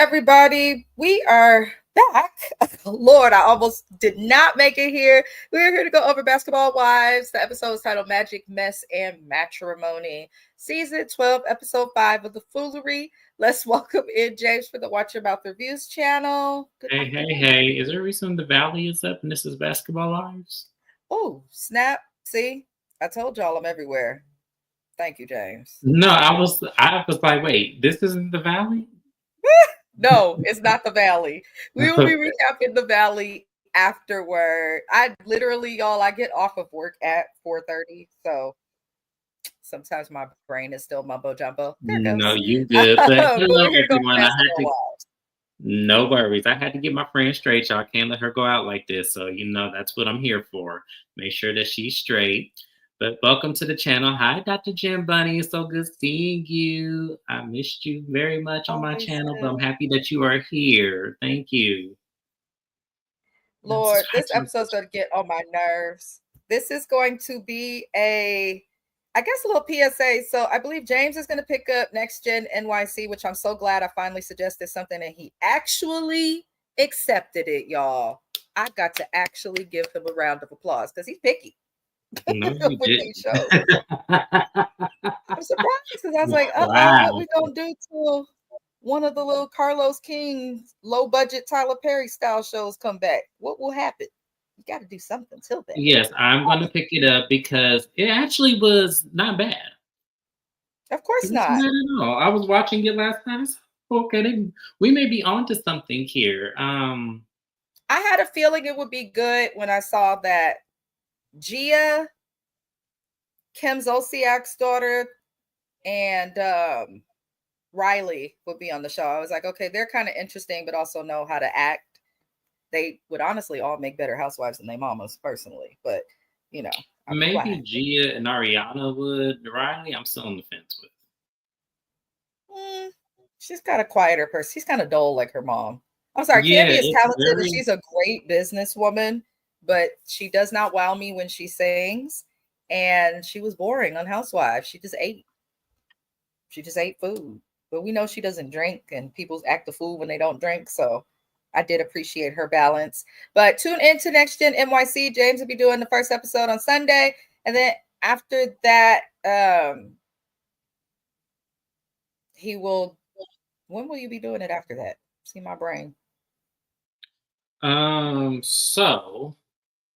everybody. We are back. Lord, I almost did not make it here. We're here to go over Basketball Wives. The episode is titled Magic, Mess, and Matrimony. Season 12, Episode 5 of The Foolery. Let's welcome in James for the Watch Your Mouth Reviews channel. Hey. Is there a reason the Valley is up and this is Basketball Wives? Oh, snap. See? I told y'all I'm everywhere. Thank you, James. No, I was like, wait, this isn't the Valley? No, it's not the Valley. We will be recapping the Valley afterward. I get off of work at 4:30, so sometimes my brain is still mumbo jumbo. There it goes. No, you good. But hello, We're everyone. No worries. I had to get my friend straight. Y'all can't let her go out like this. So, that's what I'm here for. Make sure that she's straight. But welcome to the channel. Hi, Dr. Jim Bunny. It's so good seeing you. I missed you very much on my channel, but I'm happy that you are here. Thank you. Lord, this episode's going to get on my nerves. This is going to be a little PSA. So I believe James is going to pick up Next Gen NYC, which I'm so glad I finally suggested something and he actually accepted it, y'all. I got to actually give him a round of applause because he's picky. No, you didn't. I'm surprised because I was like, what we gonna do till one of the little Carlos King low budget Tyler Perry style shows come back? What will happen? You got to do something till then. Yes, I'm gonna pick it up because it actually was not bad. Of course not. Not at all. I was watching it last night. Okay, we may be onto something here. I had a feeling it would be good when I saw that Gia, Kim Zolciak's daughter, and Riley would be on the show. I was like, okay, they're kind of interesting, but also know how to act. They would honestly all make better housewives than their mamas, personally. But, maybe Gia and Ariana would. Riley, I'm still on the fence with. She's got a quieter person. She's kind of dull like her mom. I'm sorry, Candy is talented and she's a great businesswoman, but she does not wow me when she sings. And she was boring on Housewives. She just ate food. But we know she doesn't drink and people act the fool when they don't drink. So I did appreciate her balance. But tune into Next Gen NYC. James will be doing the first episode on Sunday. And then after that, when will you be doing it after that? See my brain. So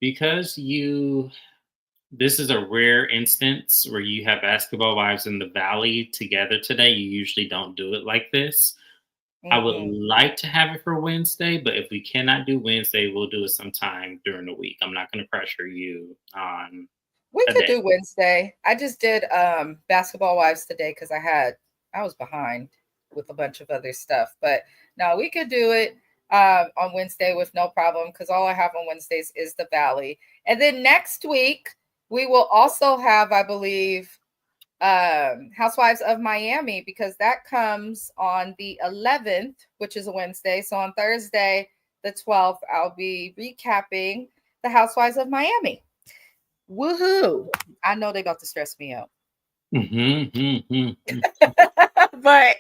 because this is a rare instance where you have Basketball Wives in the Valley together today. You usually don't do it like this. Mm-hmm. I would like to have it for Wednesday, but if we cannot do Wednesday, we'll do it sometime during the week. I'm not going to pressure you on. We could do Wednesday. I just did Basketball Wives today because I was behind with a bunch of other stuff. But no, we could do it on Wednesday with no problem because all I have on Wednesdays is the Valley. And then next week, we will also have, I believe, Housewives of Miami because that comes on the 11th, which is a Wednesday. So on Thursday, the 12th, I'll be recapping the Housewives of Miami. Woohoo! I know they're about to stress me out. But,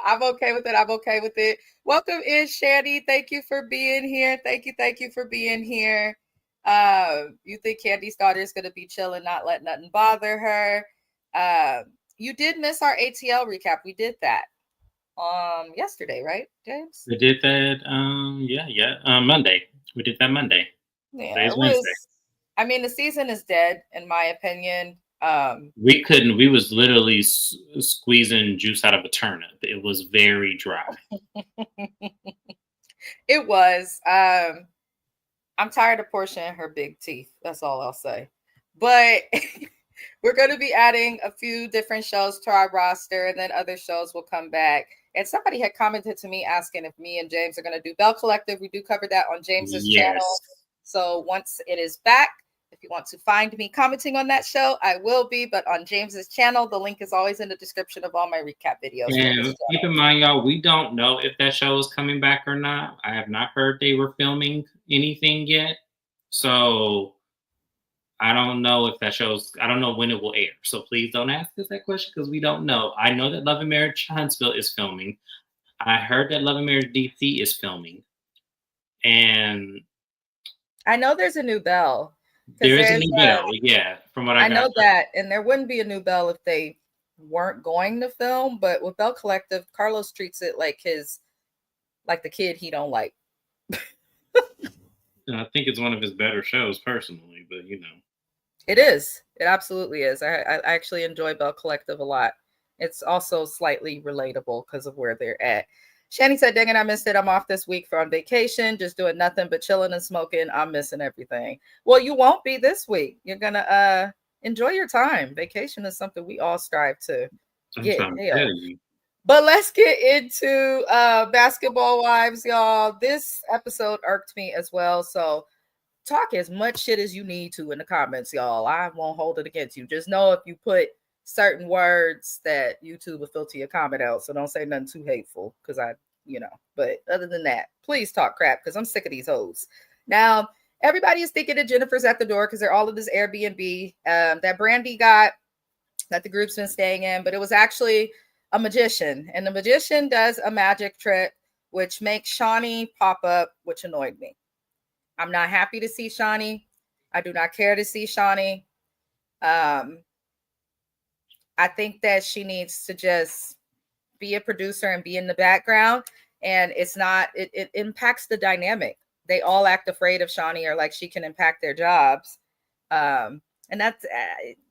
I'm okay with it. Welcome in, Shandy. Thank you for being here. Thank you for being here. You think Candy's daughter is going to be chilling, not let nothing bother her. You did miss our ATL recap. We did that yesterday, right, James? We did that Monday. We did that Monday. Yeah, it was. I mean, the season is dead, in my opinion. We was literally squeezing juice out of a turnip. It was very dry. It was. I'm tired of Portia and her big teeth. That's all I'll say. But we're going to be adding a few different shows to our roster, and then other shows will come back. And somebody had commented to me asking if me and James are going to do Bell Collective. We do cover that on James's channel. So once it is back, if you want to find me commenting on that show, I will be. But on James's channel, the link is always in the description of all my recap videos. And keep in mind, y'all, we don't know if that show is coming back or not. I have not heard they were filming anything yet. So I don't know if that I don't know when it will air. So please don't ask us that question because we don't know. I know that Love and Marriage Huntsville is filming. I heard that Love and Marriage DC is filming, and I know there's a new Belle because there is a there's new Belle. Yeah, from what I I got. know that, and there wouldn't be a new Belle if they weren't going to film. But with Belle Collective, Carlos treats it like the kid he don't like. And I think it's one of his better shows, personally. But It is. It absolutely is. I actually enjoy Bell Collective a lot. It's also slightly relatable because of where they're at. Shani said, dang it, I missed it. I'm off this week for on vacation, just doing nothing but chilling and smoking. I'm missing everything. Well, you won't be this week. You're gonna enjoy your time. Vacation is something we all strive to I'm get. trying to Hell. tell you. But let's get into Basketball Wives, y'all. This episode irked me as well. So talk as much shit as you need to in the comments, y'all. I won't hold it against you. Just know if you put certain words that YouTube will filter your comment out. So don't say nothing too hateful because but other than that, please talk crap because I'm sick of these hoes. Now, everybody is thinking that Jennifer's at the door because they're all of this Airbnb that Brandy got that the group's been staying in, but it was actually a magician. And the magician does a magic trick, which makes Shawnee pop up, which annoyed me. I'm not happy to see Shawnee. I do not care to see Shawnee. I think that she needs to just be a producer and be in the background. And it impacts the dynamic. They all act afraid of Shawnee or like she can impact their jobs. And that's,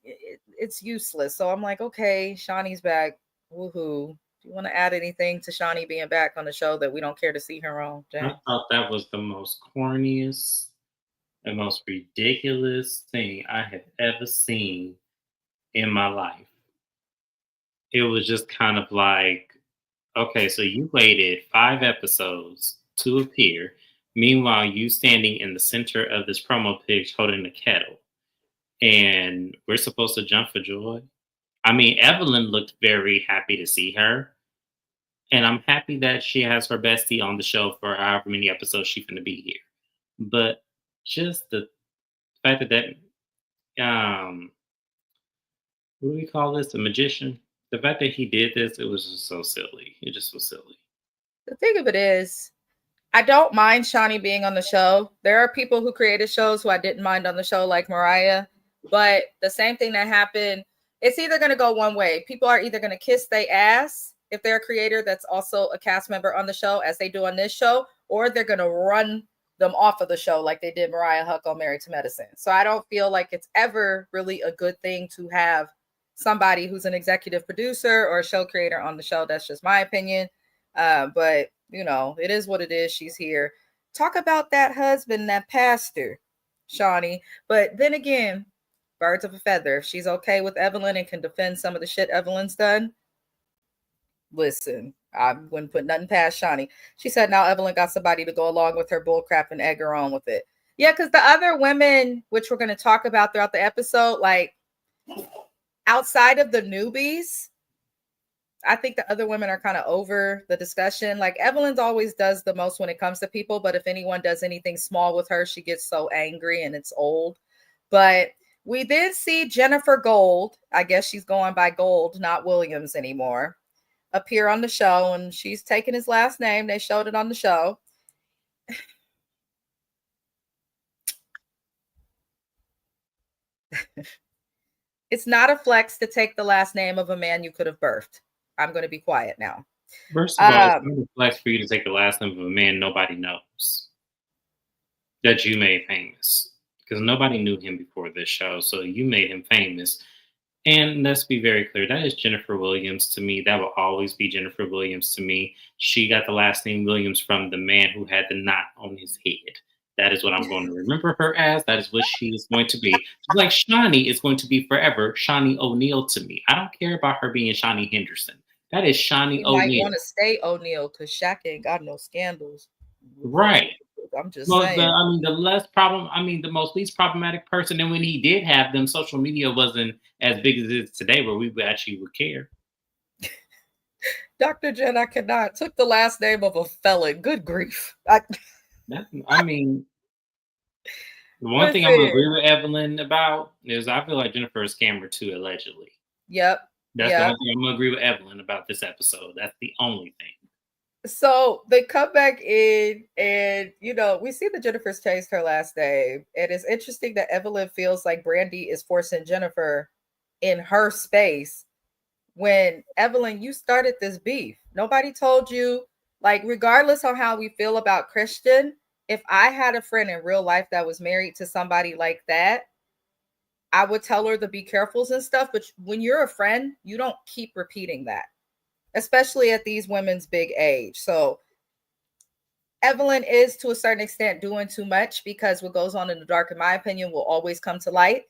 it's useless. So I'm like, okay, Shawnee's back. Woohoo. Do you want to add anything to Shawnee being back on the show that we don't care to see her on, I Jay? thought that was the most corniest, the most ridiculous thing I have ever seen in my life. It was just kind of like, okay, so you waited 5 episodes to appear. Meanwhile, you standing in the center of this promo pitch holding the kettle. And we're supposed to jump for joy. I mean, Evelyn looked very happy to see her. And I'm happy that she has her bestie on the show for however many episodes she's going to be here. But just the fact that what do we call this? A magician? The fact that he did this, it was just so silly. It just was silly. The thing of it is, I don't mind Shawnee being on the show. There are people who created shows who I didn't mind on the show, like Mariah. But the same thing that happened, it's either going to go one way. People are either going to kiss their ass if they're a creator that's also a cast member on the show, as they do on this show, or they're going to run them off of the show like they did Mariah Huck on Married to Medicine. So I don't feel like it's ever really a good thing to have somebody who's an executive producer or a show creator on the show. That's just my opinion. But it is what it is. She's here. Talk about that husband, that pastor, Shawnee. But then again, birds of a feather. If she's okay with Evelyn and can defend some of the shit Evelyn's done, listen, I wouldn't put nothing past Shawnee. She said now Evelyn got somebody to go along with her bullcrap and egg her on with it. Yeah, because the other women, which we're going to talk about throughout the episode, like outside of the newbies, I think the other women are kind of over the discussion. Like Evelyn's always does the most when it comes to people, but if anyone does anything small with her, she gets so angry and it's old. But we did see Jennifer Gold, I guess she's going by Gold, not Williams anymore, appear on the show, and she's taken his last name. They showed it on the show. It's not a flex to take the last name of a man you could have birthed. I'm going to be quiet now. First of all, it's not a flex for you to take the last name of a man nobody knows that you made famous, because nobody knew him before this show. So you made him famous. And let's be very clear, that is Jennifer Williams to me. That will always be Jennifer Williams to me. She got the last name Williams from the man who had the knot on his head. That is what I'm going to remember her as. That is what she is going to be. Just like Shawnee is going to be forever Shawnee O'Neal to me. I don't care about her being Shawnee Henderson. That is Shawnee O'Neal. Might want to stay O'Neal because Shaq ain't got no scandals. Right. I'm just saying. The most least problematic person, and when he did have them, social media wasn't as big as it is today, where we would care. Dr. Jen, I cannot. Took the last name of a felon. Good grief. The one thing I'm gonna agree with Evelyn about is I feel like Jennifer is scammer too, allegedly. Yep. That's the only thing I'm gonna agree with Evelyn about this episode. That's the only thing. So they come back in, and we see that Jennifer's changed her last name. And it's interesting that Evelyn feels like Brandy is forcing Jennifer in her space when Evelyn, you started this beef. Nobody told you, like, regardless of how we feel about Christian, if I had a friend in real life that was married to somebody like that, I would tell her to be careful and stuff. But when you're a friend, you don't keep repeating that, especially at these women's big age. So Evelyn is to a certain extent doing too much because what goes on in the dark, in my opinion, will always come to light.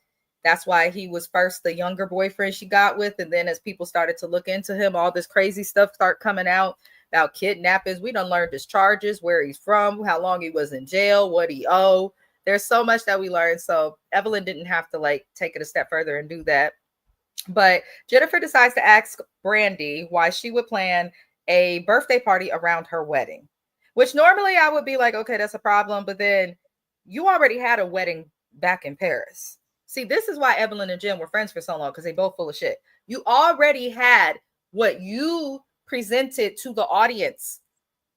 That's why he was first the younger boyfriend she got with. And then as people started to look into him, all this crazy stuff start coming out about kidnappings. We done learned his charges, where he's from, how long he was in jail, what he owed. There's so much that we learned. So Evelyn didn't have to like take it a step further and do that. But Jennifer decides to ask Brandy why she would plan a birthday party around her wedding, which normally I would be like, okay, that's a problem. But then you already had a wedding back in Paris. See, this is why Evelyn and Jim were friends for so long, because they both full of shit. You already had what you presented to the audience,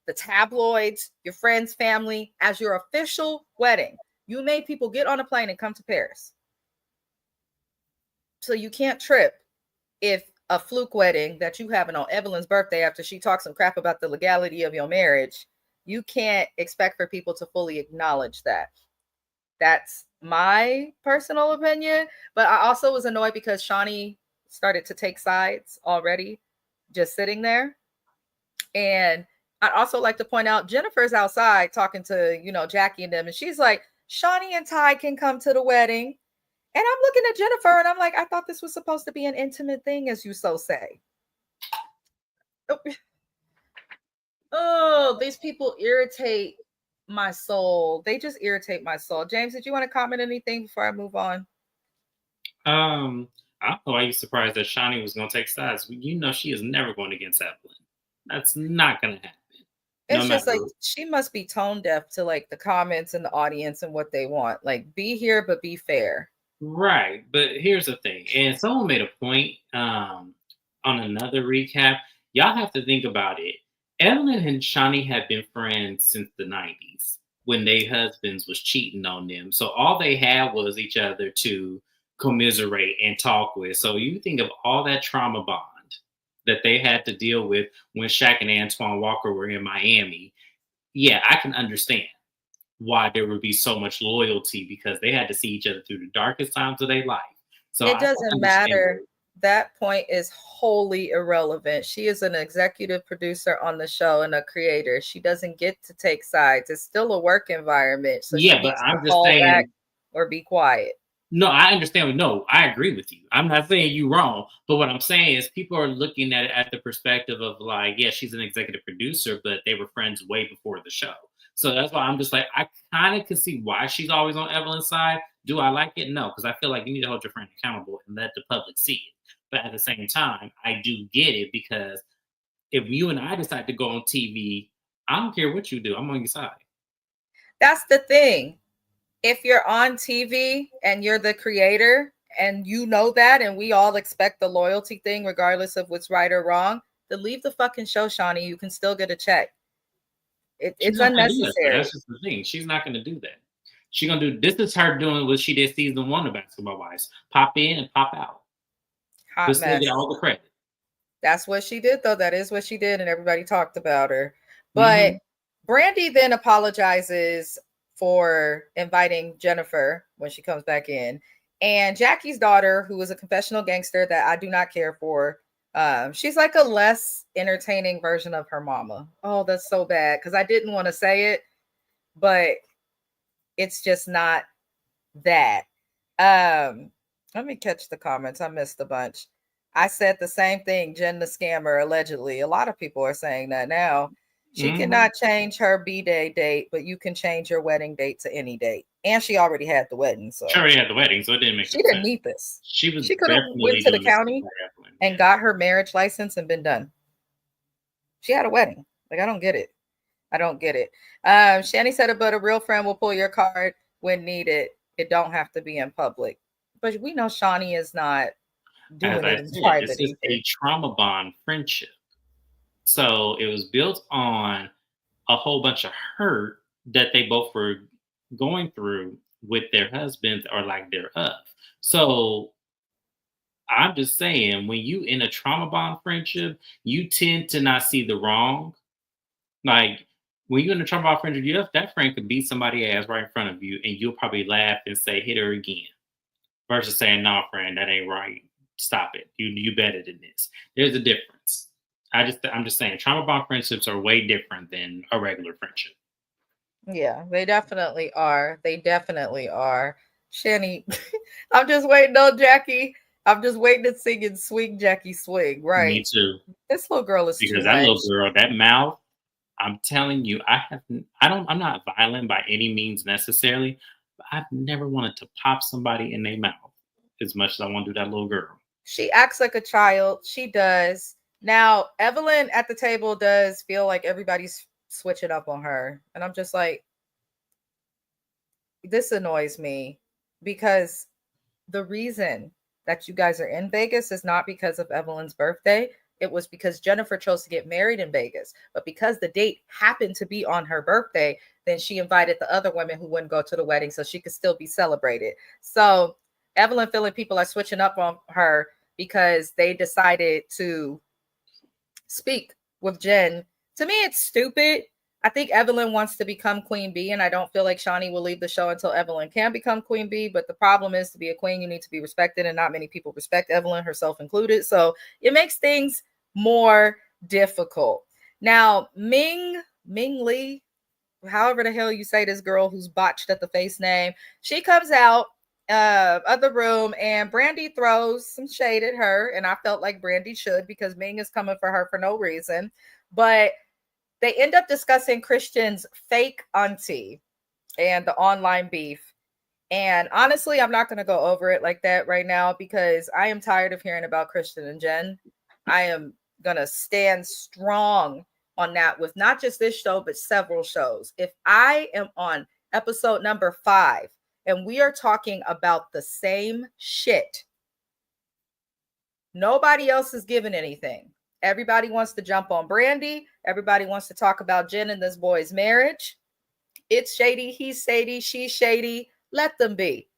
the tabloids, your friends, family, as your official wedding. You made people get on a plane and come to Paris. So you can't trip if a fluke wedding that you having on Evelyn's birthday after she talks some crap about the legality of your marriage, you can't expect for people to fully acknowledge that. That's my personal opinion. But I also was annoyed because Shawnee started to take sides already, just sitting there. And I'd also like to point out Jennifer's outside talking to, Jackie and them. And she's like, Shawnee and Ty can come to the wedding. And I'm looking at Jennifer and I'm like, I thought this was supposed to be an intimate thing, as you so say. Oh, these people irritate my soul. They just irritate my soul. James, did you want to comment anything before I move on? I don't know why you surprised that Shawnee was going to take sides. You know she is never going against Evelyn. That's not going to happen. No It's just matter. like she must be tone deaf to like the comments and the audience and what they want. Like, be here, but be fair. Right, but here's the thing, and someone made a point on another recap. Y'all have to think about it. Evelyn and Shawnee have been friends since the '90s when their husbands was cheating on them. So all they had was each other to commiserate and talk with. So you think of all that trauma bond that they had to deal with when Shaq and Antoine Walker were in Miami. Yeah, I can understand why there would be so much loyalty because they had to see each other through the darkest times of their life. So It I can doesn't understand matter. it. That point is wholly irrelevant. She is an executive producer on the show and a creator. She doesn't get to take sides. It's still a work environment. So she Yeah, but needs to I'm just fall back saying, or be quiet. no, I understand. No, I agree with you. I'm not saying you wrong, but what I'm saying is people are looking at it at the perspective of like, yeah, she's an executive producer, but they were friends way before the show. So that's why I'm just like, I kind of can see why she's always on Evelyn's side. Do I like it? No, because I feel like you need to hold your friend accountable and let the public see it. But at the same time, I do get it because if you and I decide to go on TV, I don't care what you do. I'm on your side. That's the thing. If you're on TV and you're the creator and you know that, and we all expect the loyalty thing, regardless of what's right or wrong, then leave the fucking show, Shawnee. You can still get a check. She's It's not gonna do that though. That's unnecessary. just the thing. She's not gonna do that. She's gonna do this is her doing what she did season one of Basketball Wives. Pop in and pop out. But Hot still get mess. all the credit. That's what she did, though. That is what she did, and everybody talked about her. But Hmm. Brandy then apologizes for inviting Jennifer when she comes back in. And Jackie's daughter, who is a confessional gangster that I do not care for, she's like a less entertaining version of her mama. Oh, that's so bad because I didn't want to say it, but it's just not that. Let me catch the comments. I missed a bunch. I said the same thing, Jen the scammer, allegedly. A lot of people are saying that now. She Hmm. cannot change her B-Day date, but you can change your wedding date to any date. And she already had the wedding, She so already had the wedding, so it didn't make she no didn't sense. need this. She was She could have went definitely to the doing this county for Evelyn. and Yeah. got her marriage license and been done. She had a wedding. Like, I don't get it. I don't get it. Shani said, but a real friend will pull your card when needed. It don't have to be in public. But we know Shawnee is not As doing I it in said, this private is either. a trauma bond friendship. So it was built on a whole bunch of hurt that they both were going through with their husbands or lack thereof. So I'm just saying, when you in a trauma bond friendship, you tend to not see the wrong. Like when you're in a trauma bond friendship, that friend could beat somebody ass right in front of you, and you'll probably laugh and say, "Hit her again," versus saying, "Nah, friend, that ain't right. Stop it. You better than this." There's a difference. I'm just saying, trauma bond friendships are way different than a regular friendship. Yeah, they definitely are. They definitely are. Shanny, I'm just waiting on Jackie. I'm just waiting to sing and swing Jackie swing. Me Right. too, This little girl is too because that little much. girl, that mouth. I'm telling you, I'm not violent by any means necessarily, but I've never wanted to pop somebody in their mouth as much as I want to do that little girl. She acts like a child. She does. Now, Evelyn at the table does feel like everybody's switching up on her. And I'm just like, this annoys me because the reason that you guys are in Vegas is not because of Evelyn's birthday. It was because Jennifer chose to get married in Vegas. But because the date happened to be on her birthday, then she invited the other women who wouldn't go to the wedding so she could still be celebrated. So Evelyn feeling people are switching up on her because they decided to speak with Jen. To me, it's stupid. I think Evelyn wants to become Queen Bee, and I don't feel like Shawnee will leave the show until Evelyn can become Queen Bee. But the problem is, to be a queen, you need to be respected, and not many people respect Evelyn, herself included. So it makes things more difficult. Now, Ming Lee, however the hell you say this girl who's botched at the face name, she comes out of the room and Brandy throws some shade at her, and I felt like Brandy should because Ming is coming for her for no reason. But they end up discussing Christian's fake auntie and the online beef. And honestly, I'm not going to go over it like that right now because I am tired of hearing about Christian and Jen. I am going to stand strong on that with not just this show, but several shows. If I am on episode number 5 and we are talking about the same shit, nobody else is giving anything. Everybody wants to jump on Brandy. Everybody wants to talk about Jen and this boy's marriage. It's shady. He's shady. She's shady. Let them be.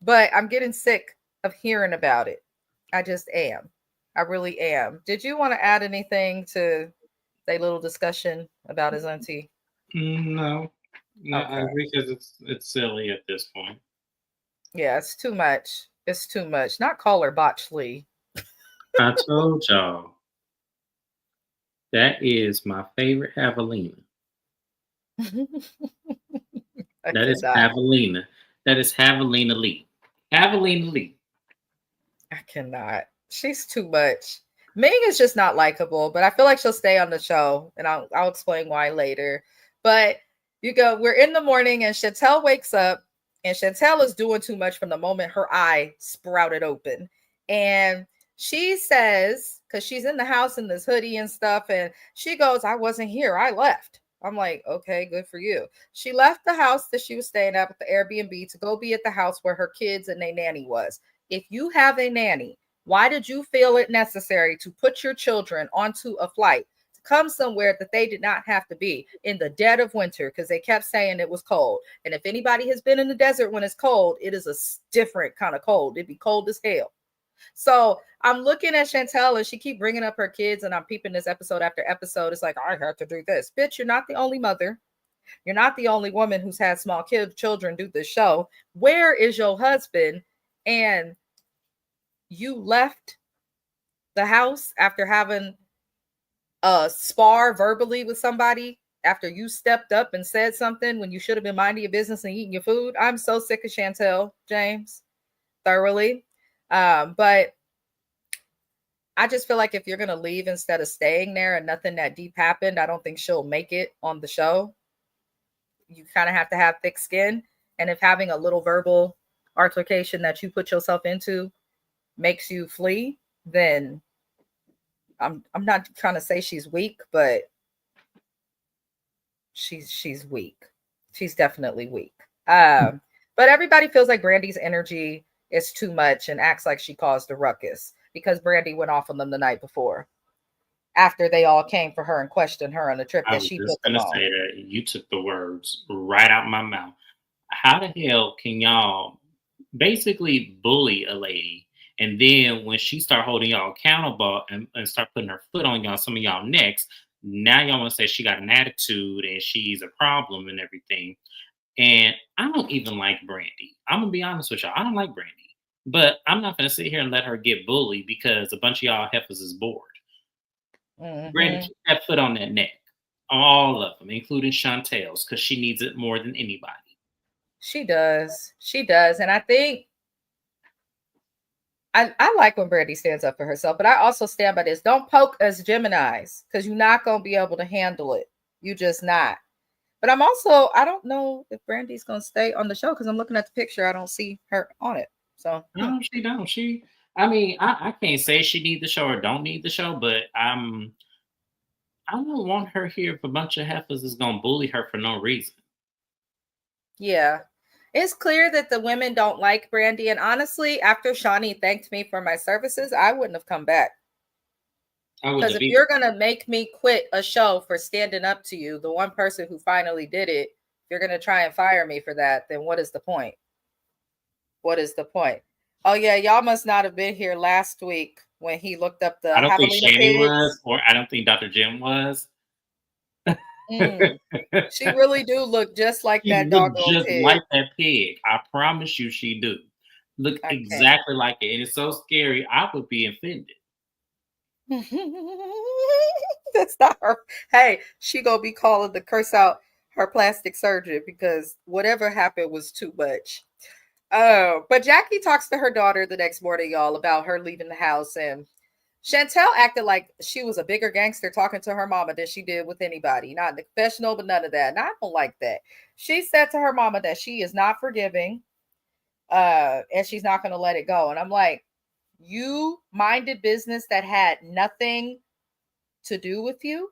But I'm getting sick of hearing about it. I just am. I really am. Did you want to add anything to the little discussion about his auntie? No, no, Okay. because it's silly at this point. Yeah, it's too much. It's too much. Not call her Botch Lee. I told y'all that is my favorite Javelina. I That is cannot. Javelina. That is Javelina Lee. Javelina Lee. I cannot. She's too much. Ming is just not likable, but I feel like she'll stay on the show, and I'll explain why later. But we're in the morning, and Chantel wakes up, and Chantel is doing too much from the moment her eye sprouted open, and she says, because she's in the house in this hoodie and stuff, and she goes, "I wasn't here. I left." I'm like, okay, good for you. She left the house that she was staying at with the Airbnb to go be at the house where her kids and their nanny was. If you have a nanny, why did you feel it necessary to put your children onto a flight to come somewhere that they did not have to be in the dead of winter? Because they kept saying it was cold. And if anybody has been in the desert when it's cold, it is a different kind of cold. It'd be cold as hell. So I'm looking at Chantel and she keep bringing up her kids, and I'm peeping this episode after episode. It's like, I had to do this. Bitch, you're not the only mother. You're not the only woman who's had small children do this show. Where is your husband? And you left the house after having a spar verbally with somebody after you stepped up and said something when you should have been minding your business and eating your food. I'm so sick of Chantel James, thoroughly. But I just feel like if you're going to leave instead of staying there and nothing that deep happened, I don't think she'll make it on the show. You kind of have to have thick skin. And if having a little verbal altercation that you put yourself into makes you flee, then I'm not trying to say she's weak, but she's weak. She's definitely weak. But everybody feels like Brandy's energy is too much and acts like she caused a ruckus because Brandy went off on them the night before. after they all came for her and questioned her on the trip I that was she just put them gonna on. say that you took the words right out my mouth. How the hell can y'all basically bully a lady, and then when she start holding y'all accountable and start putting her foot on y'all, some of y'all necks, now y'all want to say she got an attitude and she's a problem and everything. And I don't even like Brandy. I'm gonna be honest with y'all. I don't like Brandy. But I'm not gonna sit here and let her get bullied because a bunch of y'all heifers is bored. Brandy, Hmm. keep that foot on that neck. All of them, including Chantel's, because she needs it more than anybody. She does. She does. And I think I like when Brandy stands up for herself, but I also stand by this. Don't poke us Geminis because you're not going to be able to handle it. You just not. But I'm also, I don't know if Brandy's going to stay on the show because I'm looking at the picture. I don't see her on it. So, No, she don't. I mean, I can't say she need the show or don't need the show, but I don't want her here if a bunch of heifers is gonna bully her for no reason. yeah. It's clear that the women don't like Brandy. And honestly, after Shawnee thanked me for my services, I wouldn't have come back. I wouldn't Because have if either. you're going to make me quit a show for standing up to you, the one person who finally did it, you're going to try and fire me for that, then what is the point? What is the point? Oh, yeah, y'all must not have been here last week when he looked up I the don't think javelina Shani was, pigs. or I don't think Dr. Jim was. Mm, she really do look just like She that looked doggone just pig. like that pig. I promise you, she do. Look I can't. exactly like it, and it's so scary. I would be offended. That's not her. Hey, she gonna be calling the curse out her plastic surgeon because whatever happened was too much. Oh, but Jackie talks to her daughter the next morning, y'all, about her leaving the house. And Chantel acted like she was a bigger gangster talking to her mama than she did with anybody. Not in the confessional, but none of that. And I don't like that. She said to her mama that she is not forgiving, and she's not going to let it go. And I'm like, you minded business that had nothing to do with you.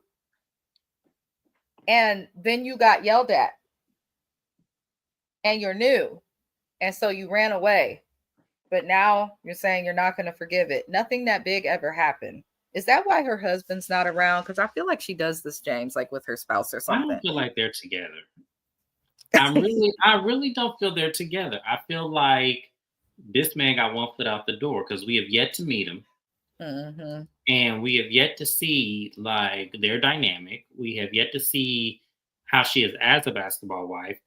And then you got yelled at and you're new. And so you ran away. But now you're saying you're not going to forgive it. Nothing that big ever happened. Is that why her husband's not around? Because I feel like she does this, James, like with her spouse or I something. don't feel like they're together. I really don't feel they're together. I feel like this man got one foot out the door because we have yet to meet him. Mm-hmm. And we have yet to see like their dynamic. We have yet to see how she is as a basketball wife.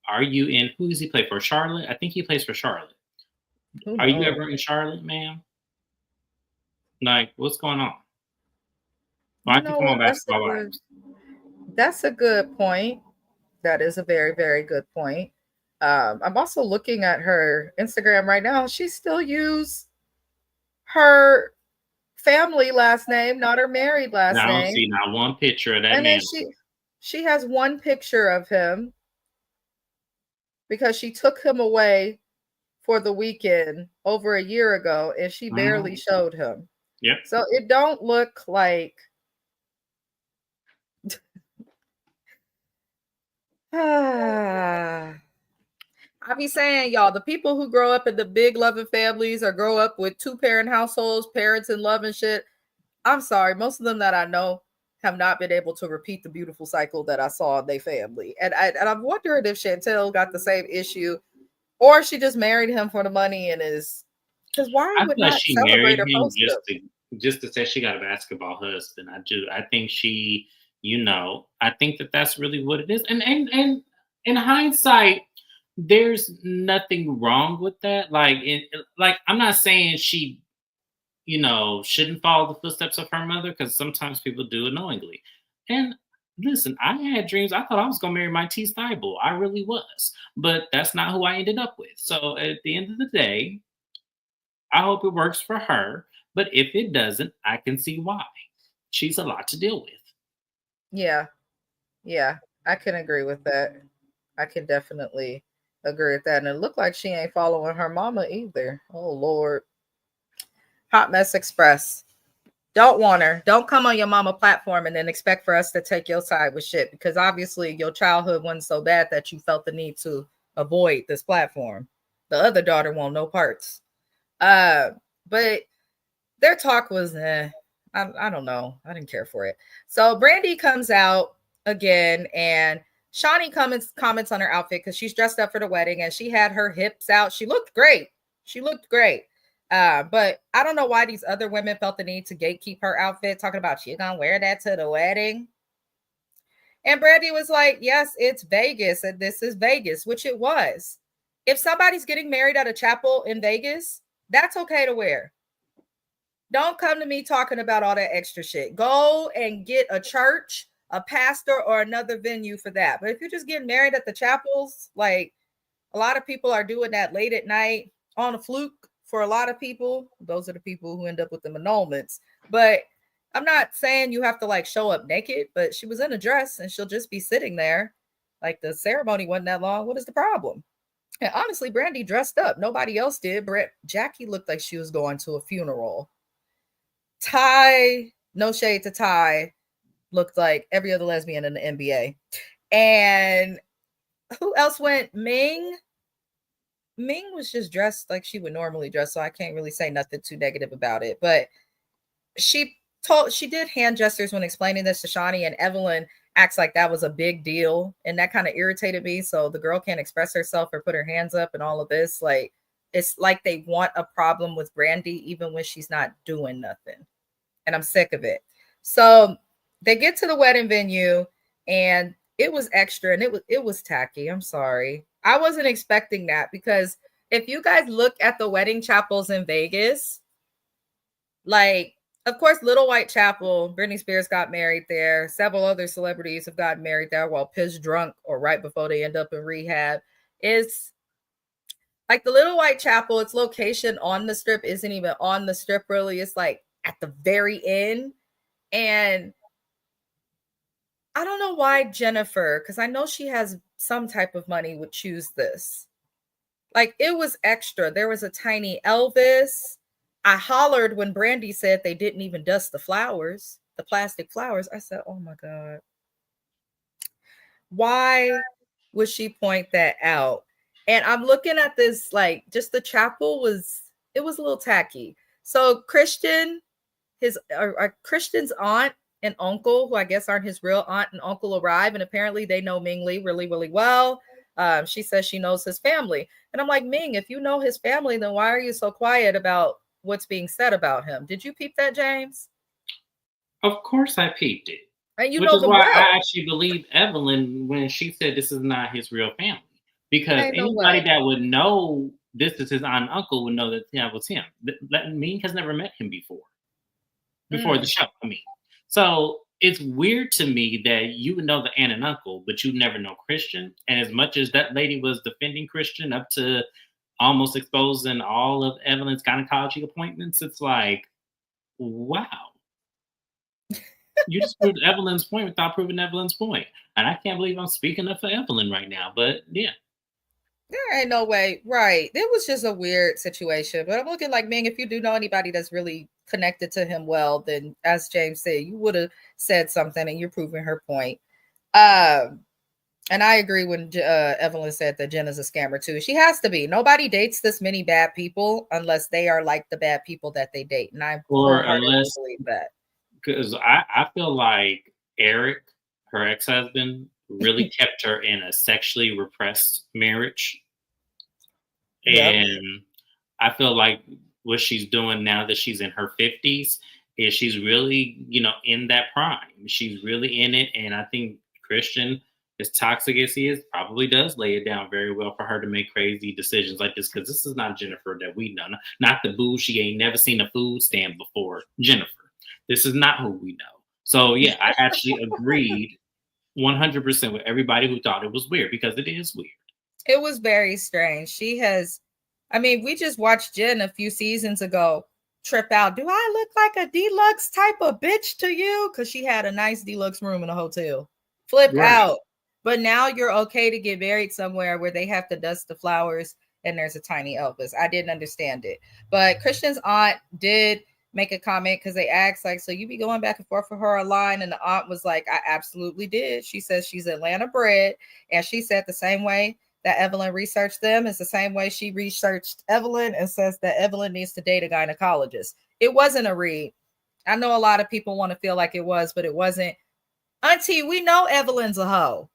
Are you in? Who does he play for? Charlotte? I think he plays for Charlotte. Who Are you knows? ever in Charlotte, ma'am? Like, what's going on? Why You don't you know come what? on Basketball Wives? That's a good point. That is a very, very good point. I'm also looking at her Instagram right now. She still use her family last name, not her married And last I don't name. see not one picture of that And then man. she has one picture of him because she took him away for the weekend over a year ago and she barely Mhm. showed him. Yep. So it don't look like I be saying, y'all, the people who grow up in the big loving families or grow up with two parent households, parents in love and shit, I'm sorry, most of them that I know have not been able to repeat the beautiful cycle that I saw in their family. And I'm wondering if Chantel got the same issue or she just married him for the money and is because why I feel would like not she celebrate married or him post him? just to say she got a basketball husband. I do. I think she, I think that that's really what it is. And in hindsight, there's nothing wrong with that. Like I'm not saying she, shouldn't follow the footsteps of her mother because sometimes people do unknowingly. And listen, I had dreams. I thought I was gonna marry my T Stiebel. I really was, but that's not who I ended up with. So at the end of the day, I hope it works for her, but if it doesn't, I can see why. She's a lot to deal with. Yeah, yeah, I can agree with that. I can definitely agree with that. And it looked like she ain't following her mama either. Oh Lord. Hot Mess Express. Don't want her. Don't come on your mama platform and then expect for us to take your side with shit because obviously your childhood wasn't so bad that you felt the need to avoid this platform. The other daughter won't no parts. Uh, but their talk was I don't know. I didn't care for it. So Brandy comes out again, and Shawnee comments on her outfit because she's dressed up for the wedding and she had her hips out. She looked great. She looked great. But I don't know why these other women felt the need to gatekeep her outfit, talking about she gonna wear that to the wedding. And Brandy was like, yes, it's Vegas, and this is Vegas, which it was. If somebody's getting married at a chapel in Vegas, that's okay to wear. Don't come to me talking about all that extra shit. Go and get a church, a pastor, or another venue for that. But if you're just getting married at the chapels, like a lot of people are doing that late at night on a fluke for a lot of people. Those are the people who end up with the annulments. But I'm not saying you have to like show up naked, but she was in a dress and she'll just be sitting there. Like the ceremony wasn't that long. What is the problem? And honestly, Brandy dressed up. Nobody else did. Jackie looked like she was going to a funeral. Ty, no shade to Ty, looked like every other lesbian in the NBA. And who else went? Ming. Ming was just dressed like she would normally dress, so I can't really say nothing too negative about it. But she did hand gestures when explaining this to Shawnee, and Evelyn acts like that was a big deal, and that kind of irritated me. So the girl can't express herself or put her hands up and all of this. Like it's like they want a problem with Brandy even when she's not doing nothing. And I'm sick of it. So they get to the wedding venue and it was extra and it was tacky. I'm sorry. I wasn't expecting that because if you guys look at the wedding chapels in Vegas, like of course, Little White Chapel, Britney Spears got married there. Several other celebrities have gotten married there while pissed drunk or right before they end up in rehab. It's like the Little White Chapel, its location on the strip isn't even on the strip really. It's like at the very end. And I don't know why Jennifer, because I know she has some type of money, would choose this. Like it was extra. There was a tiny Elvis. I hollered when Brandy said they didn't even dust the flowers, the plastic flowers. I said, oh my God. Why would she point that out? And I'm looking at this, like just the chapel was, it was a little tacky. So Christian's aunt and uncle, who I guess aren't his real aunt and uncle, arrive, and apparently they know Ming Lee really, really well. She says she knows his family, and I'm like, Ming, if you know his family, then why are you so quiet about what's being said about him? Did you peep that, James? Of course, I peeped it. And you Which know is them why well. I actually believe Evelyn when she said this is not his real family. Because Ain't no anybody way. that would know this is his aunt and uncle would know that that was him. Ming has never met him before the show. I mean, so it's weird to me that you would know the aunt and uncle, but you never know Christian. And as much as that lady was defending Christian up to almost exposing all of Evelyn's gynecology appointments, it's like, wow. You just proved Evelyn's point without proving Evelyn's point. And I can't believe I'm speaking up for Evelyn right now. But yeah. There ain't no way. Right. It was just a weird situation. But I'm looking like, Ming, if you do know anybody that's really connected to him well, then as James said, you would have said something and you're proving her point. And I agree when Evelyn said that Jenna's a scammer too. She has to be. Nobody dates this many bad people unless they are like the bad people that they date. And I Or wholeheartedly unless, believe that. because I feel like Eric, her ex husband, really kept her in a sexually repressed marriage. Yep. And I feel like what she's doing now that she's in her 50s is she's really, in that prime. She's really in it. And I think Christian, as toxic as he is, probably does lay it down very well for her to make crazy decisions like this. Because this is not Jennifer that we know. Not the boo. She ain't never seen a food stand before. Jennifer. This is not who we know. So, yeah, I actually agreed 100% with everybody who thought it was weird because it is weird. It was very strange. We just watched Jen a few seasons ago trip out. Do I look like a deluxe type of bitch to you? Because she had a nice deluxe room in a hotel. Flipped Right. out. But now you're okay to get married somewhere where they have to dust the flowers and there's a tiny Elvis. I didn't understand it. But Christian's aunt did make a comment because they asked, like, so you be going back and forth for her a line? And the aunt was like, I absolutely did. She says she's Atlanta bred. And she said the same way that Evelyn researched them is the same way she researched Evelyn and says that Evelyn needs to date a gynecologist. It wasn't a read. I know a lot of people want to feel like it was, but it wasn't. Auntie, we know Evelyn's a hoe.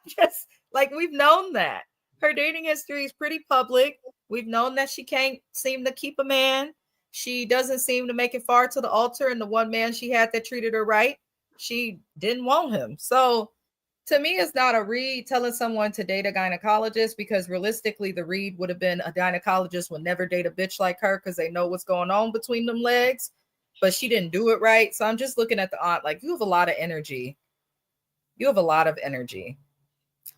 Just like we've known that. Her dating history is pretty public. We've known that she can't seem to keep a man. She doesn't seem to make it far to the altar. And the one man she had that treated her right, she didn't want him. So to me, it's not a read telling someone to date a gynecologist, because realistically, the read would have been a gynecologist would never date a bitch like her because they know what's going on between them legs. But she didn't do it right. So I'm just looking at the aunt like, you have a lot of energy. You have a lot of energy.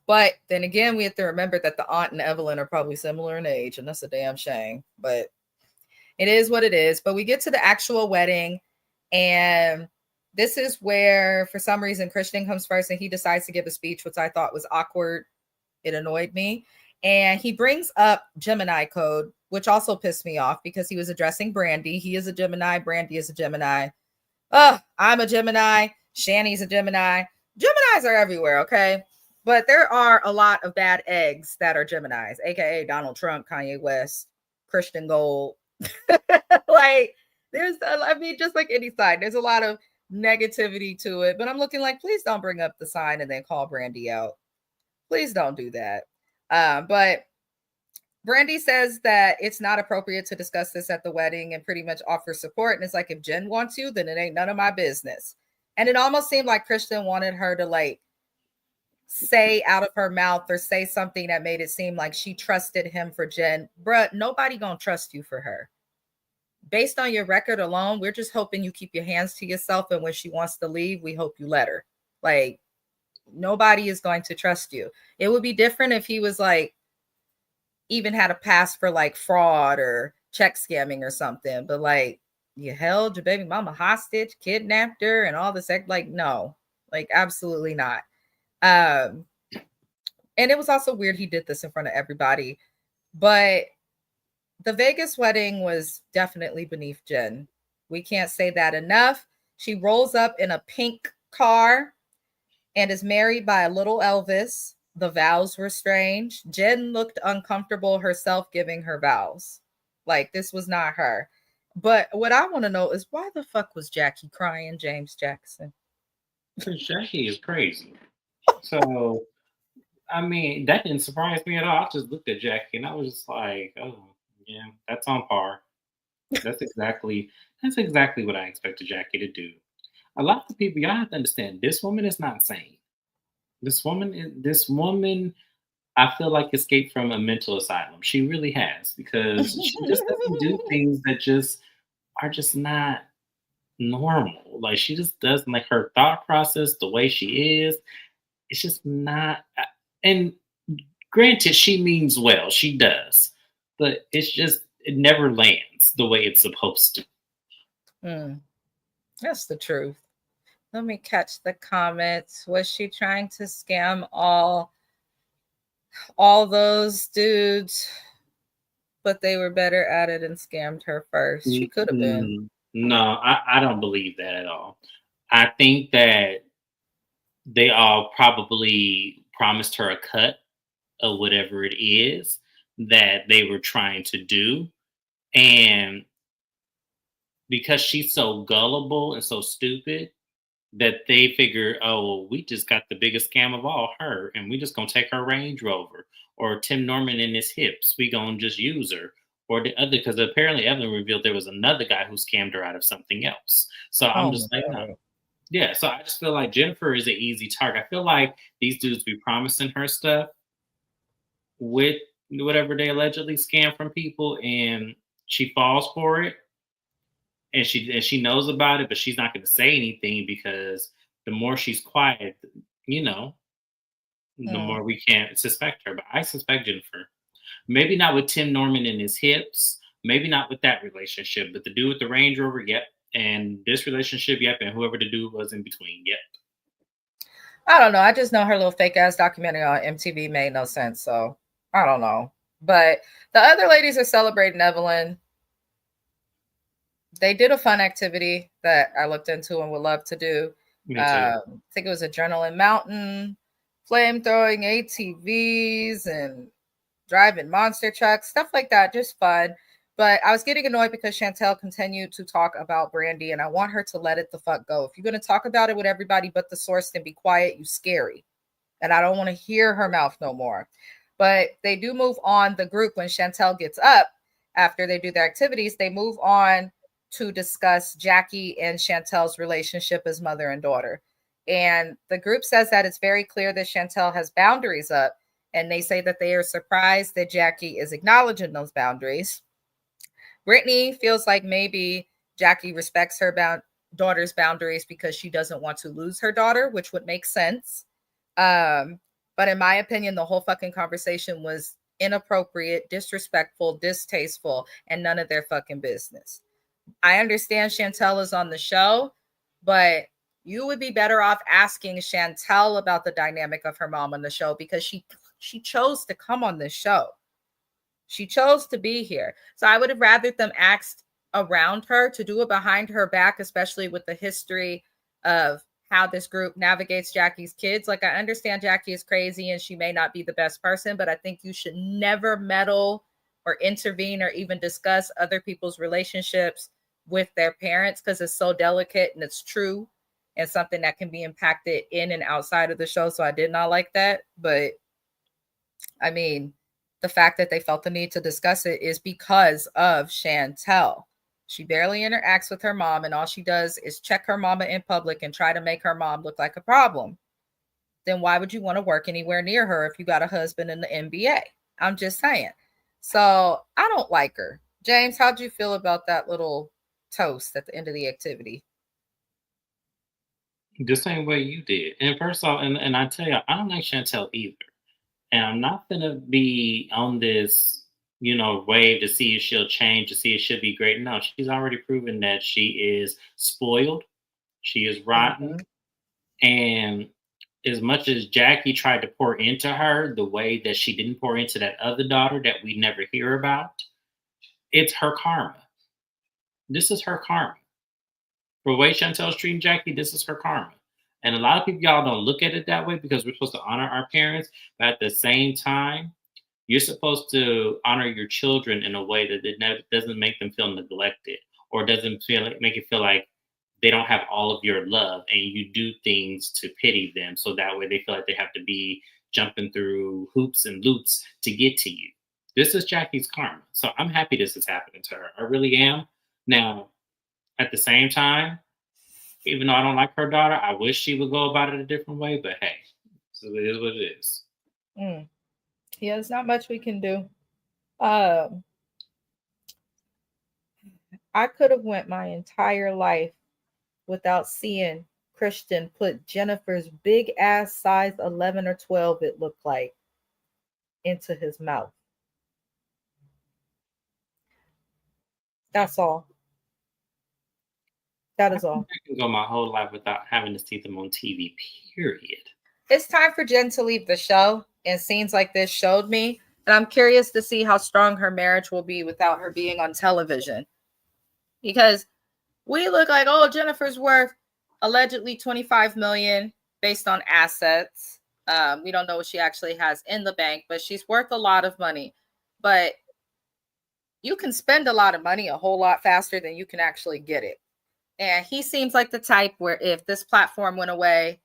But then again, we have to remember that the aunt and Evelyn are probably similar in age, and that's a damn shame. But it is what it is. But we get to the actual wedding, and this is where, for some reason, Christian comes first, and he decides to give a speech, which I thought was awkward. It annoyed me. And he brings up Gemini code, which also pissed me off because he was addressing Brandy. He is a Gemini. Brandy is a Gemini. I'm a Gemini. Shani's a Gemini. Geminis are everywhere, okay? But there are a lot of bad eggs that are Geminis, aka Donald Trump, Kanye West, Christian Gold. Like, I mean, just like any sign, there's a lot of negativity to it. But I'm looking like, please don't bring up the sign and then call Brandy out. Please don't do that. But Brandy says that it's not appropriate to discuss this at the wedding and pretty much offers support. And it's like, if Jen wants you, then it ain't none of my business. And it almost seemed like Christian wanted her to like say out of her mouth or say something that made it seem like she trusted him for Jen. Bruh, nobody gonna trust you for her. Based on your record alone, we're just hoping you keep your hands to yourself. And when she wants to leave, we hope you let her. Like, nobody is going to trust you. It would be different if he was like, even had a past for like fraud or check scamming or something. But like, you held your baby mama hostage, kidnapped her, and all this. Like, no, like, absolutely not. And it was also weird he did this in front of everybody. But the Vegas wedding was definitely beneath Jen. We can't say that enough. She rolls up in a pink car and is married by a little Elvis. The vows were strange. Jen looked uncomfortable herself giving her vows. Like, this was not her. But what I want to know is, why the fuck was Jackie crying, James Jackson? Because Jackie is crazy. So, I mean, that didn't surprise me at all. I just looked at Jackie and I was just like, oh, yeah, that's on par. That's exactly what I expected Jackie to do. A lot of people, y'all have to understand, this woman is not sane. This woman, I feel like escaped from a mental asylum. She really has, because she just doesn't do things that just are just not normal. Like, she just doesn't, like, her thought process, the way she is, it's just not. And granted, she means well, she does, but it's just it never lands the way it's supposed to. That's the truth. Let me catch the comments. Was she trying to scam all those dudes, but they were better at it and scammed her first? She could have been. No, I don't believe that at all. I think that they all probably promised her a cut of whatever it is that they were trying to do. And because she's so gullible and so stupid, that they figure, oh, well, we just got the biggest scam of all, her, and we just gonna take her Range Rover, or Tim Norman in his hips. We gonna just use her, or the other, because apparently Evelyn revealed there was another guy who scammed her out of something else. So I'm Oh just my like, no. God. Yeah, so I just feel like Jennifer is an easy target. I feel like these dudes be promising her stuff with whatever they allegedly scam from people, and she falls for it, and she knows about it, but she's not going to say anything, because the more she's quiet, you know, the Mm. more we can't suspect her. But I suspect Jennifer. Maybe not with Tim Norman in his hips. Maybe not with that relationship, but the dude with the Range Rover, yep. And this relationship, yep. And whoever the dude was in between, yep. I don't know. I just know her little fake ass documentary on MTV made no sense. So I don't know. But the other ladies are celebrating Evelyn. They did a fun activity that I looked into and would love to do. Me too. I think it was Adrenaline Mountain, flame throwing ATVs, and driving monster trucks, stuff like that. Just fun. But I was getting annoyed because Chantel continued to talk about Brandy, and I want her to let it the fuck go. If you're going to talk about it with everybody but the source, then be quiet. You scary. And I don't want to hear her mouth no more. But they do move on the group when Chantel gets up after they do their activities. They move on to discuss Jackie and Chantel's relationship as mother and daughter. And the group says that it's very clear that Chantel has boundaries up. And they say that they are surprised that Jackie is acknowledging those boundaries. Brittany feels like maybe Jackie respects her daughter's boundaries because she doesn't want to lose her daughter, which would make sense. But in my opinion, the whole fucking conversation was inappropriate, disrespectful, distasteful, and none of their fucking business. I understand Chantel is on the show, but you would be better off asking Chantel about the dynamic of her mom on the show because she chose to come on this show. She chose to be here. So I would have rather them asked around her to do it behind her back, especially with the history of how this group navigates Jackie's kids. Like, I understand Jackie is crazy and she may not be the best person, but I think you should never meddle or intervene or even discuss other people's relationships with their parents because it's so delicate and it's true and something that can be impacted in and outside of the show. So I did not like that. But I mean, the fact that they felt the need to discuss it is because of Chantel. She barely interacts with her mom, and all she does is check her mama in public and try to make her mom look like a problem. Then why would you want to work anywhere near her if you got a husband in the NBA? I'm just saying. So I don't like her. James, how'd you feel about that little toast at the end of the activity? The same way you did. And first off, and I tell you, I don't like Chantel either. And I'm not gonna be on this, wave to see if she'll change, to see if she'll be great. No, she's already proven that she is spoiled, she is rotten, Mm-hmm. and as much as Jackie tried to pour into her the way that she didn't pour into that other daughter that we never hear about, it's her karma. This is her karma. For the way Chantel's treating Jackie, this is her karma. And a lot of people, y'all don't look at it that way because we're supposed to honor our parents. But at the same time, you're supposed to honor your children in a way that doesn't make them feel neglected or doesn't make it feel like they don't have all of your love and you do things to pity them. So that way they feel like they have to be jumping through hoops and loops to get to you. This is Jackie's karma. So I'm happy this is happening to her. I really am. Now, at the same time, even though I don't like her daughter, I wish she would go about it a different way. But hey, so it is what it is. Mm. Yeah, there's not much we can do. Um, I could have went my entire life without seeing Christian put Jennifer's big ass size 11 or 12, it looked like, into his mouth. That's all. That I is all. think I can go my whole life without having to see them on TV, period. It's time for Jen to leave the show, and scenes like this showed me. And I'm curious to see how strong her marriage will be without her being on television. Because we look like, oh, Jennifer's worth allegedly 25 million based on assets. We don't know what she actually has in the bank, but she's worth a lot of money. But you can spend a lot of money a whole lot faster than you can actually get it. And he seems like the type where if this platform went away,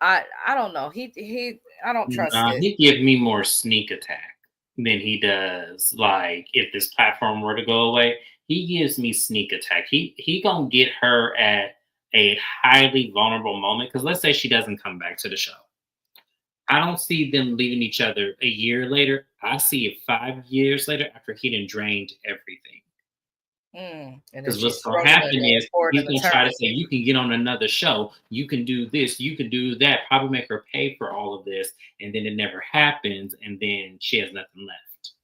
I don't know. He I don't trust it. He gives me more sneak attack than he does. Like if this platform were to go away, he gives me sneak attack. He gonna get her at a highly vulnerable moment. Because let's say she doesn't come back to the show. I don't see them leaving each other a year later. I see it 5 years later after he done drained everything. And then Because what's she's going to struggling happen going is forward he's in the going to try to say, tournament. you can get on another show. You can do this. You can do that. Probably make her pay for all of this. And then it never happens. And then she has nothing left.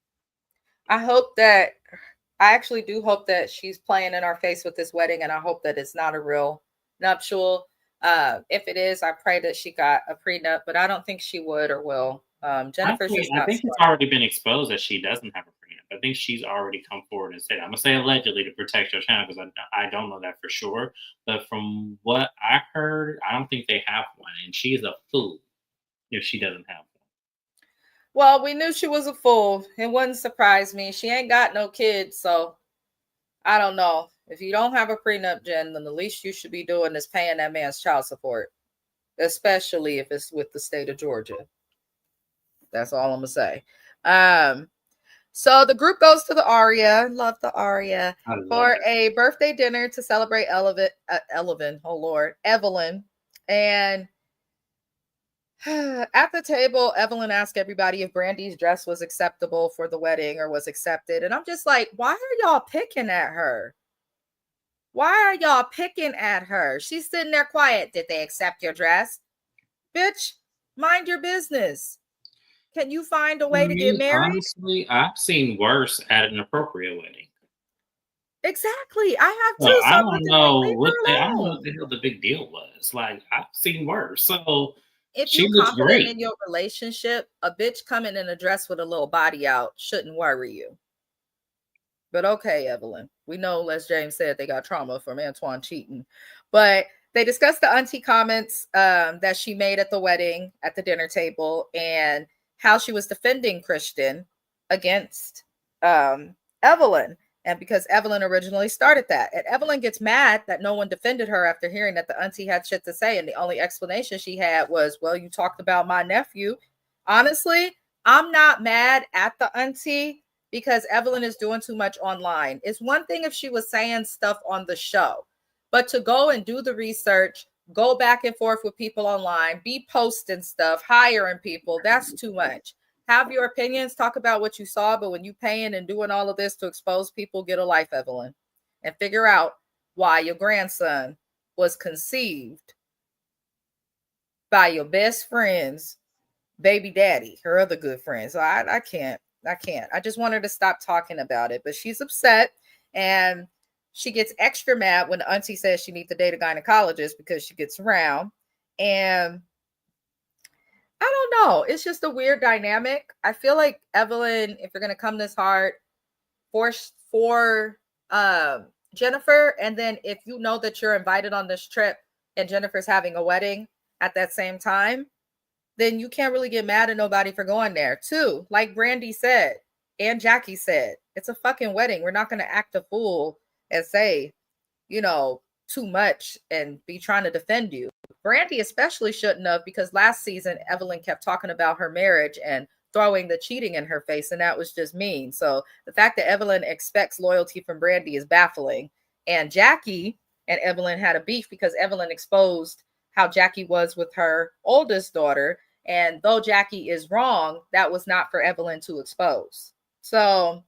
I actually do hope that she's playing in our face with this wedding, and I hope that it's not a real nuptial. If it is, I pray that she got a prenup, but I don't think she would or will. Jennifer's just I not think it's smart. already been exposed that she doesn't have a prenup. I think she's already come forward and said, I'm going to say allegedly to protect her channel because I don't know that for sure. But from what I heard, I don't think they have one. And she's a fool if she doesn't have one. Well, we knew she was a fool. It wouldn't surprise me. She ain't got no kids, so I don't know. If you don't have a prenup, Jen, then the least you should be doing is paying that man's child support, especially if it's with the state of Georgia. That's all I'm gonna say. Um, so the group goes to the Aria, love the Aria, I love for it. a birthday dinner to celebrate oh Lord, Evelyn. And at the table, Evelyn asked everybody if Brandy's dress was acceptable for the wedding or was accepted. And I'm just like, why are y'all picking at her? Why are y'all picking at her? She's sitting there quiet. Did they accept your dress? Bitch, mind your business. Can you find a way to get Me, married? honestly, I've seen worse at an appropriate wedding. Exactly. I have So too. So I I'm don't looking like, know leave what her I don't know what alone. the hell the big deal was. Like I've seen worse. So If she you looks confident great. in your relationship, a bitch coming in a dress with a little body out shouldn't worry you. But okay, Evelyn. We know, as James said, they got trauma from Antoine cheating. But they discussed the auntie comments that she made at the wedding, at the dinner table, and how she was defending Christian against Evelyn. And because Evelyn originally started that. And Evelyn gets mad that no one defended her after hearing that the auntie had shit to say. And the only explanation she had was, well, you talked about my nephew. Honestly, I'm not mad at the auntie because Evelyn is doing too much online. It's one thing if she was saying stuff on the show, but to go and do the research, go back and forth with people online, be posting stuff, hiring people, that's too much. Have your opinions, talk about what you saw, but when you paying and doing all of this to expose people, get a life, Evelyn, and figure out why your grandson was conceived by your best friend's baby daddy, her other good friend. So I can't. I can't. I just want her to stop talking about it. But she's upset and she gets extra mad when the auntie says she needs to date a gynecologist because she gets around. And I don't know. It's just a weird dynamic. I feel like Evelyn, if you're gonna come this hard for Jennifer, and then if you know that you're invited on this trip and Jennifer's having a wedding at that same time, then you can't really get mad at nobody for going there. Too, like Brandy said and Jackie said, it's a fucking wedding. We're not going to act a fool and say, too much and be trying to defend you. Brandy especially shouldn't have, because last season Evelyn kept talking about her marriage and throwing the cheating in her face, and that was just mean. So the fact that Evelyn expects loyalty from Brandy is baffling. And Jackie and Evelyn had a beef because Evelyn exposed how Jackie was with her oldest daughter, and though Jackie is wrong, that was not for Evelyn to expose. So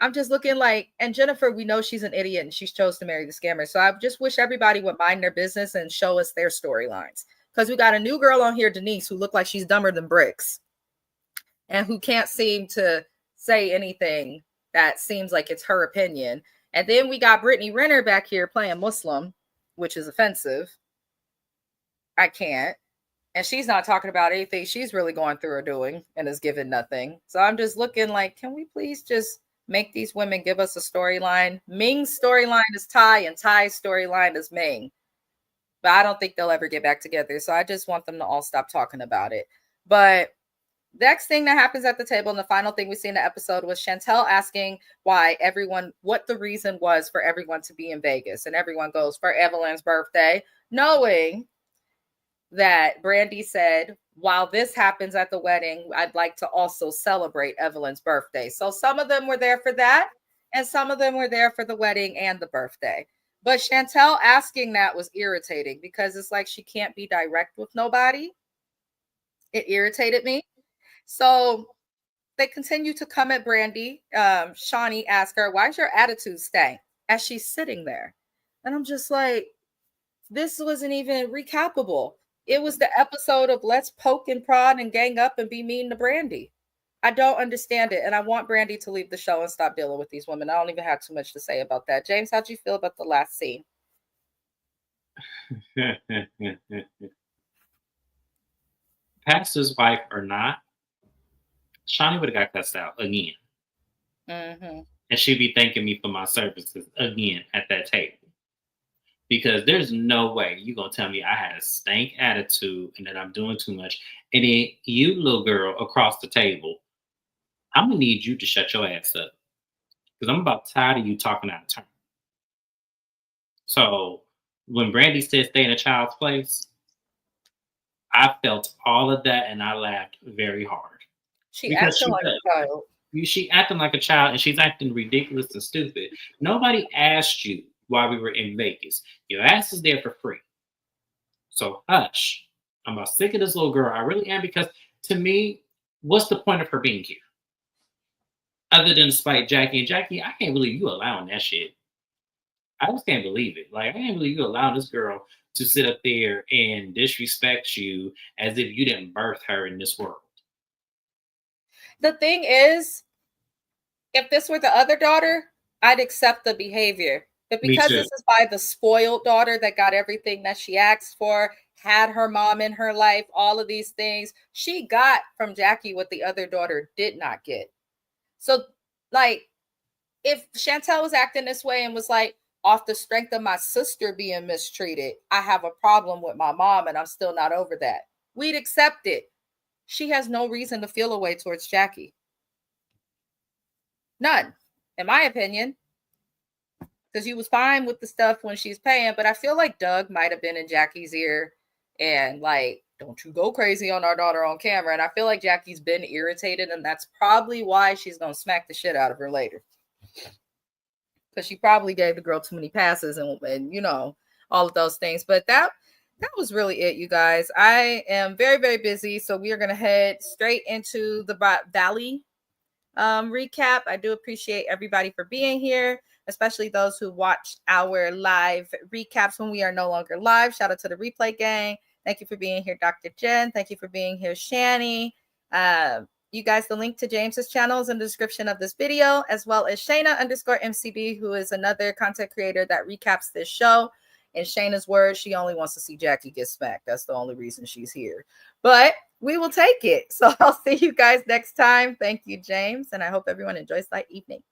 I'm just looking like, and Jennifer, we know she's an idiot and she's chose to marry the scammer. So I just wish everybody would mind their business and show us their storylines. Because we got a new girl on here, Denise, who looked like she's dumber than bricks and who can't seem to say anything that seems like it's her opinion. And then we got Brittany Renner back here playing Muslim, which is offensive. I can't. And she's not talking about anything she's really going through or doing and is given nothing. So I'm just looking like, can we please just make these women give us a storyline? Ming's storyline is Ty and Ty's storyline is Ming. But I don't think they'll ever get back together. So I just want them to all stop talking about it. But next thing that happens at the table, and the final thing we see in the episode, was Chantel asking what the reason was for everyone to be in Vegas. And everyone goes, for Evelyn's birthday, knowing that Brandy said, while this happens at the wedding, I'd like to also celebrate Evelyn's birthday. So some of them were there for that, and some of them were there for the wedding and the birthday. But Chantel asking that was irritating because it's like she can't be direct with nobody. It irritated me. So they continue to come at Brandy. Shawnee asked her, why's your attitude stank? As she's sitting there. And I'm just like, this wasn't even recapable. It was the episode of let's poke and prod and gang up and be mean to Brandy. I don't understand it. And I want Brandy to leave the show and stop dealing with these women. I don't even have too much to say about that. James, how'd you feel about the last scene? Pastor's wife or not, Shawnee would have got cussed out again. Mm-hmm. And she'd be thanking me for my services again at that table. Because there's no way you're gonna tell me I had a stank attitude and that I'm doing too much. And then you, little girl across the table, I'm gonna need you to shut your ass up because I'm about tired of you talking out of turn. So when Brandy said stay in a child's place, I felt all of that and I laughed very hard She because acting she like does. a child. She acting like a child and she's acting ridiculous and stupid. Nobody asked you while we were in Vegas. Your ass is there for free. So hush. I'm about sick of this little girl. I really am because to me, what's the point of her being here? Other than to spite Jackie. And Jackie, I can't believe you allowing that shit. I just can't believe it. Like I can't believe you allowing this girl to sit up there and disrespect you as if you didn't birth her in this world. The thing is, if this were the other daughter, I'd accept the behavior. But Me because too. this is by the spoiled daughter that got everything that she asked for, had her mom in her life, all of these things, she got from Jackie what the other daughter did not get. So, like, if Chantel was acting this way and was like, off the strength of my sister being mistreated, I have a problem with my mom and I'm still not over that, we'd accept it. She has no reason to feel a way towards Jackie. None, in my opinion, because you was fine with the stuff when she's paying. But I feel like Doug might have been in Jackie's ear and like, don't you go crazy on our daughter on camera. And I feel like Jackie's been irritated, and that's probably why she's gonna smack the shit out of her later. Because she probably gave the girl too many passes and you know, all of those things. But that was really it, you guys. I am very, very busy. So we are gonna head straight into the Valley recap. I do appreciate everybody for being here, especially those who watched our live recaps when we are no longer live. Shout out to the replay gang. Thank you for being here, Dr. Jen. Thank you for being here, Shani. You guys, the link to James's channel is in the description of this video, as well as Shayna_MCB, who is another content creator that recaps this show. In Shayna's words, she only wants to see Jackie get smacked. That's the only reason she's here. But we will take it. So I'll see you guys next time. Thank you, James. And I hope everyone enjoys that evening.